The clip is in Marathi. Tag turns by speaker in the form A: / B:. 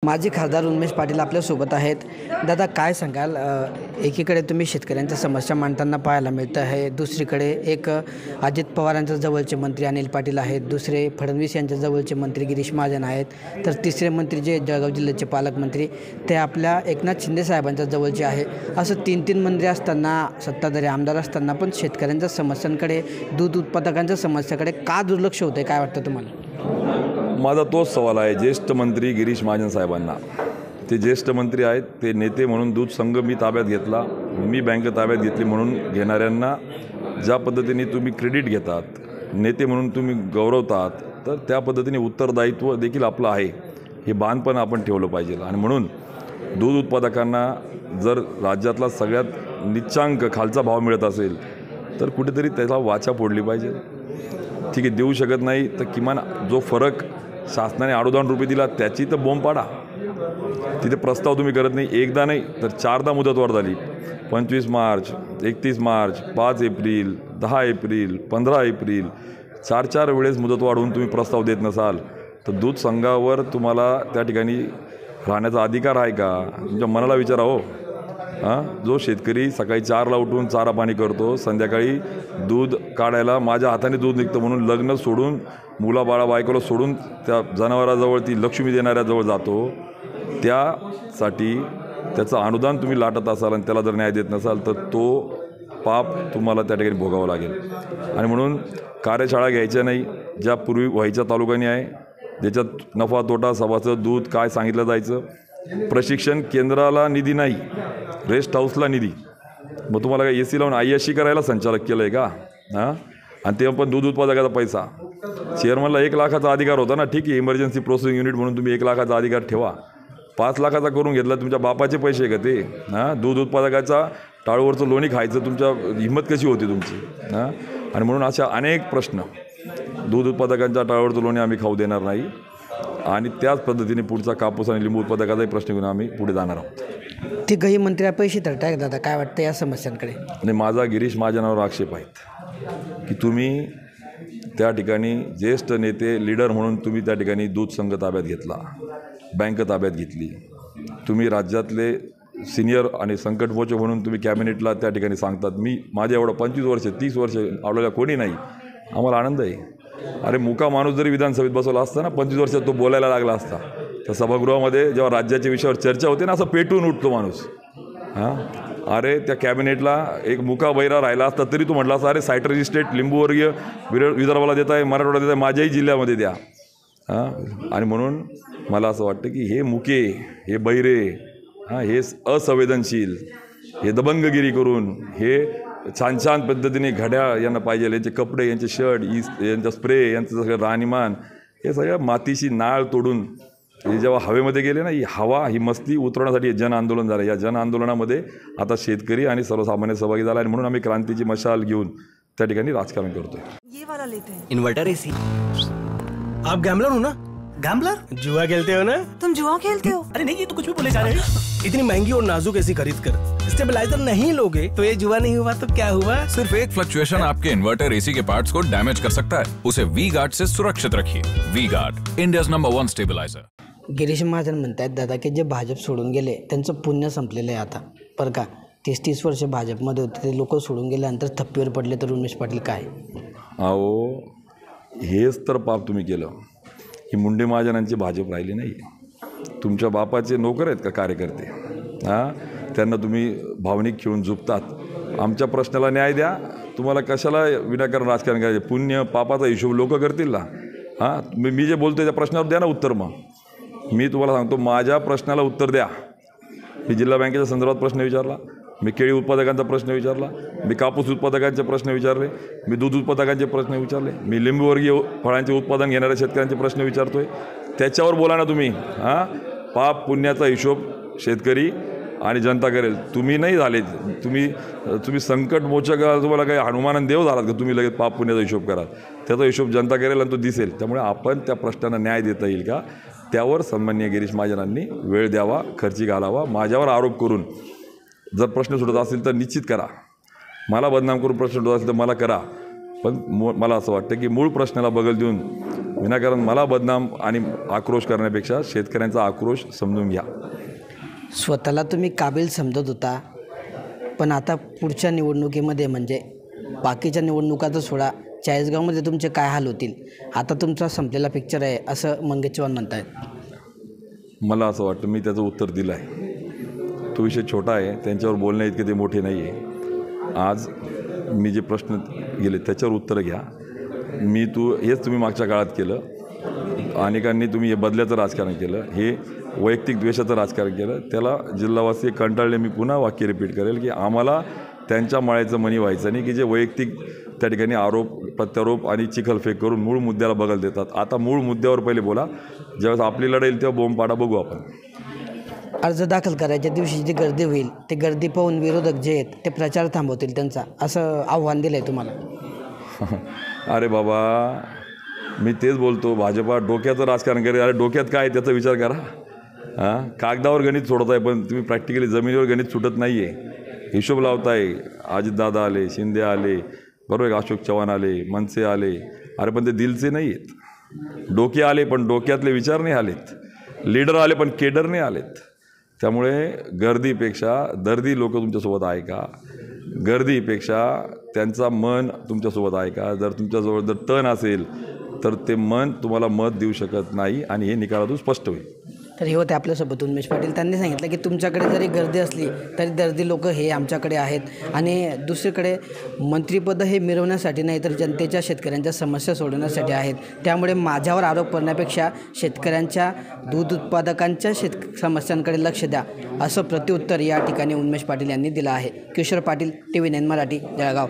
A: माजी खासदार उमेश पाटील आपल्यासोबत आहेत. दादा काय सांगाल, एकीकडे तुम्ही शेतकऱ्यांच्या समस्या मांडताना पाहायला मिळतं आहे, दुसरीकडे एक अजित पवारांच्या जवळचे मंत्री अनिल पाटील आहेत, दुसरे फडणवीस यांच्या जवळचे मंत्री गिरीश महाजन आहेत, तर तिसरे मंत्री जे जळगाव जिल्ह्याचे पालकमंत्री ते आपल्या एकनाथ शिंदे साहेबांच्या जवळचे आहे. असं तीन मंत्री असताना, सत्ताधारी आमदार असताना पण शेतकऱ्यांच्या समस्यांकडे, दूध उत्पादकांच्या समस्याकडे का दुर्लक्ष होते, काय वाटतं तुम्हाला?
B: माझा तोच सवाल आहे ज्येष्ठ मंत्री गिरीश महाजन साहेबांना. ते ज्येष्ठ मंत्री आहेत, ते नेते म्हणून दूध संघ मी ताब्यात घेतला, मी बँक ताब्यात घेतली म्हणून घेणाऱ्यांना ज्या पद्धतीने तुम्ही क्रेडिट घेतात, नेते म्हणून तुम्ही गौरवतात, तर त्या पद्धतीने उत्तरदायित्व देखील आपलं आहे, हे बांधपण आपण ठेवलं पाहिजे. आणि म्हणून दूध उत्पादकांना जर राज्यातला सगळ्यात निच्चांक खालचा भाव मिळत असेल तर कुठेतरी त्याला वाचा फोडली पाहिजे. ठीक आहे, देऊ शकत नाही तर किमान जो फरक शासनाने ₹8 दिला त्याची तर बोंब पाडा. तिथे प्रस्ताव तुम्ही करत नाही, एकदा नाही तर 4दा मुदतवाढ झाली. 25 March, 31 March, 5 April, 10 April, 15 April, 4 वेळेस मुदतवाढ होऊन तुम्ही प्रस्ताव देत नसाल तर दूध संघावर तुम्हाला त्या ठिकाणी राहण्याचा अधिकार आहे का? तुमच्या मनाला विचारा हो. जो शेतकरी सकाळी 4ला उठून चारा पाणी करतो, संध्याकाळी दूध काढायला माझ्या हाताने दूध निघतं म्हणून लग्न सोडून, मुलाबाळा बायकोला सोडून त्या जनावराजवळ, ती लक्ष्मी देणाऱ्याजवळ जातो, त्यासाठी त्याचं अनुदान तुम्ही लाटत असाल आणि त्याला जर न्याय देत नसाल तर तो पाप तुम्हाला त्या ठिकाणी भोगावं लागेल. आणि म्हणून कार्यशाळा घ्यायच्या नाही, ज्या पूर्वी व्हायच्या तालुक्याने आहे, ज्याच्यात नफा तोटा सभाचं दूध काय सांगितलं जायचं. प्रशिक्षण केंद्राला निधी नाही, रेस्ट हाऊसला निधी. मग तुम्हाला काय AC लावून ISC करायला संचालक केलं आहे का? आणि ते पण दूध उत्पादकाचा पैसा. चेअरमनला 1 लाखाचा अधिकार होता ना, ठीक आहे, इमर्जन्सी प्रोसेसिंग युनिट म्हणून तुम्ही 1 लाखाचा अधिकार ठेवा. 5 लाखाचा करून घेतला, तुमच्या बापाचे पैसे आहे का ते? दूध उत्पादकाचा टाळूवरचं लोणी खायचं तुमच्या हिंमत कशी होती तुमची? आणि म्हणून अशा अनेक प्रश्न, दूध उत्पादकांच्या टाळूवरचं लोणी आम्ही खाऊ देणार नाही आणि त्याच पद्धतीने पुढचा कापूस आणि लिंबू उत्पादकाचाही प्रश्न घेऊन आम्ही पुढे जाणार आहोत.
A: तिघही मंत्री पैसे तरताय दादा, काय वाटतं या समस्यांकडे?
B: आणि माझा गिरीश महाजनावर आक्षेप आहेत की तुम्ही त्या ठिकाणी ज्येष्ठ नेते, लीडर म्हणून तुम्ही त्या ठिकाणी दूध संघ ताब्यात घेतला, बँक ताब्यात घेतली, तुम्ही राज्यातले सिनियर आणि संकटमोचे म्हणून तुम्ही कॅबिनेटला त्या ठिकाणी सांगतात. माझ्या एवढं 25 वर्ष 30 वर्ष आवडलेला कोणी नाही, आम्हाला आनंद आहे. अरे मुका माणूस जरी विधानसभेत बसवला असता ना, 25 वर्षात तो बोलायला लागला असता, तर सभागृहामध्ये जेव्हा राज्याच्या विषयावर चर्चा होते ना, असं पेटून उठतो माणूस. अरे त्या कॅबिनेटला एक मुका बैरा राहिला असता तरी तो म्हटला असता, अरे सायट रजिस्ट्रेट लिंबूवर्गीय विदर्भाला देत आहे, मराठवाड्याला देत आहे, माझ्याही जिल्ह्यामध्ये द्या. आणि म्हणून मला असं वाटतं की हे मुके, हे बैरे, हे असंवेदनशील, हे दबंगगिरी करून, हे छान पद्धतीने घड्याळ यांना पाहिजे, यांचे कपडे, यांचे शर्ट, यांचा स्प्रे, यांचं सगळं राहणीमान, हे सगळं मातीशी नाळ तोडून हे जेव्हा हवेमध्ये गेले ना, ही मस्ती उतरवण्यासाठी जन आंदोलन झालं. या जन आंदोलनामध्ये आता शेतकरी आणि सर्वसामान्य सहभागी झाला आणि म्हणून आम्ही क्रांतीची मशाल घेऊन त्या ठिकाणी राजकारण करतोय.
C: ये वाला लेते हैं,
D: इन्वर्टर AC.
E: आप गैम्बलर हो ना?
D: गैम्बलर?
E: जुआ खेलते हो ना?
C: तुम जुआ खेलते हो?
D: अरे नहीं, ये तो कुछ भी बोले जा रहे हैं.
E: इतनी महंगी और नाजुक एसी खरीद कर स्टेबलाइजर नहीं लोगे तो ये जुआ नहीं हुआ तो क्या हुआ?
F: सिर्फ एक फ्लक्चुएशन आपके इन्वर्टर AC के पार्ट्स को डैमेज कर सकता है. उसे V-गार्ड से सुरक्षित रखिए. V Guard, India's number 1 stabiliser.
A: Girish Mahajan म्हणतात दादा की जे भाजप सोडून गेले त्यांचं पुण्य संपलेलं आहे आता, बरं का? 30 वर्ष भाजपमध्ये होते ते लोक सोडून गेल्यानंतर थप्पीवर पडले तर उमेश पाटील काय?
B: अहो, हेच तर पाप तुम्ही केलं. ही मुंडे महाजनांची भाजप राहिली नाही. तुमच्या बापाचे नोकर आहेत का कार्यकर्ते? त्यांना तुम्ही भावनिक खेळून झुकतात. आमच्या प्रश्नाला न्याय द्या. तुम्हाला कशाला विनाकारण राजकारण करायचे? पुण्य पापाचा हिशोब लोक करतील ना. मी जे बोलतो त्या प्रश्नावर द्या ना उत्तर. मग मी तुम्हाला सांगतो, माझ्या प्रश्नाला उत्तर द्या. मी जिल्हा बँकेच्या संदर्भात प्रश्न विचारला, मी केळी उत्पादकांचा प्रश्न विचारला, मी कापूस उत्पादकांचे प्रश्न विचारले, मी दूध उत्पादकांचे प्रश्न विचारले, मी लिंबूवर्गीय फळांचे उत्पादन घेणाऱ्या शेतकऱ्यांचे प्रश्न विचारतोय. त्याच्यावर बोला ना तुम्ही. पाप पुण्याचा हिशोब शेतकरी आणि जनता करेल. तुम्ही नाही झाले, तुम्ही संकट मोचक, तुम्हाला काही हनुमान देव झालात का तुम्ही लगेच पाप पुण्याचा हिशोब कराल? त्याचा हिशोब जनता करेल आणि तो दिसेल. त्यामुळे आपण त्या प्रश्नांना न्याय देता येईल का, त्यावर सन्माननीय गिरीश महाजनांनी वेळ द्यावा, खर्ची घालावा. माझ्यावर आरोप करून जर प्रश्न सुटत असतील तर निश्चित करा. मला बदनाम करून प्रश्न सुटत असेल तर मला करा. पण मला असं वाटतं की मूळ प्रश्नाला बगल देऊन विनाकारण मला बदनाम आणि आक्रोश करण्यापेक्षा शेतकऱ्यांचा आक्रोश समजून घ्या.
A: स्वतःला तुम्ही काबिल समजत होता, पण आता पुढच्या निवडणुकीमध्ये म्हणजे बाकीच्या निवडणुकाचं सोडा, चाळीसगावमध्ये तुमचे काय हाल होतील, आता तुमचा संपलेला पिक्चर आहे असं मंगेश चव्हाण म्हणत आहेत.
B: मला असं वाटतं मी त्याचं उत्तर दिलं आहे. तो विषय छोटा आहे, त्यांच्यावर बोलण्या इतके ते मोठे नाही आहे. आज मी जे प्रश्न गेले त्याच्यावर उत्तरं घ्या. हेच तुम्ही मागच्या काळात केलं. अनेकांनी तुम्ही हे बदल्याचं राजकारण केलं, हे वैयक्तिक द्वेषाचं राजकारण केलं. त्याला जिल्हावासी कंटाळले. मी पुन्हा वाक्य रिपीट करेल की आम्हाला त्यांच्या माळ्याचं मनी व्हायचं नाही की जे वैयक्तिक त्या ठिकाणी आरोप प्रत्यारोप आणि चिखलफेक करून मूळ मुद्द्याला बगल देतात. आता मूळ मुद्द्यावर पहिले बोला. ज्यावेळेस आपली लढाई तेव्हा बोंबपाडा बघू आपण.
A: अर्ज दाखल करायच्या दिवशी जी गर्दी होईल, ते गर्दी पाहून विरोधक जे आहेत ते प्रचार थांबवतील त्यांचा, असं आव्हान दिलं आहे तुम्हाला.
B: अरे बाबा, मी तेच बोलतो, भाजपा डोक्याचं राजकारण करेल. अरे डोक्यात काय आहे त्याचा विचार करा. कागदावर गणित सोडत आहे, पण तुम्ही प्रॅक्टिकली जमिनीवर गणित सुटत नाही आहे. हिशोब लावताय. अजितदादा आले, शिंदे आले, बरोबर, अशोक चव्हाण आले, मनसे आले. अरे पण ते दिलचे नाही आहेत. डोके आले पण डोक्यातले विचार नाही आलेत. लीडर आले पण केडर नाही आलेत. त्यामुळे गर्दीपेक्षा दर्दी लोक तुमच्यासोबत आहे का? गर्दीपेक्षा त्यांचा मन तुमच्यासोबत आहे का? जर तुमच्याजवळ जर तण असेल तर ते मन तुम्हाला मत देऊ शकत नाही आणि हे निकालातून स्पष्ट होईल.
A: तर हे होते आपल्यासोबत उन्मेष पाटील. त्यांनी सांगितलं की तुमच्याकडे जरी गर्दी असली तरी दर्दी लोक हे आमच्याकडे आहेत, आणि दुसरीकडे मंत्रिपद हे मिळवण्यासाठी नाही तर जनतेच्या शेतकऱ्यांच्या समस्या सोडवण्यासाठी आहेत. त्यामुळे माझ्यावर आरोप करण्यापेक्षा शेतकऱ्यांच्या दूध उत्पादकांच्या समस्यांकडे लक्ष द्या, असं प्रत्युत्तर या ठिकाणी उन्मेष पाटील यांनी दिलं आहे. किशोर पाटील, TV9 मराठी, जळगाव.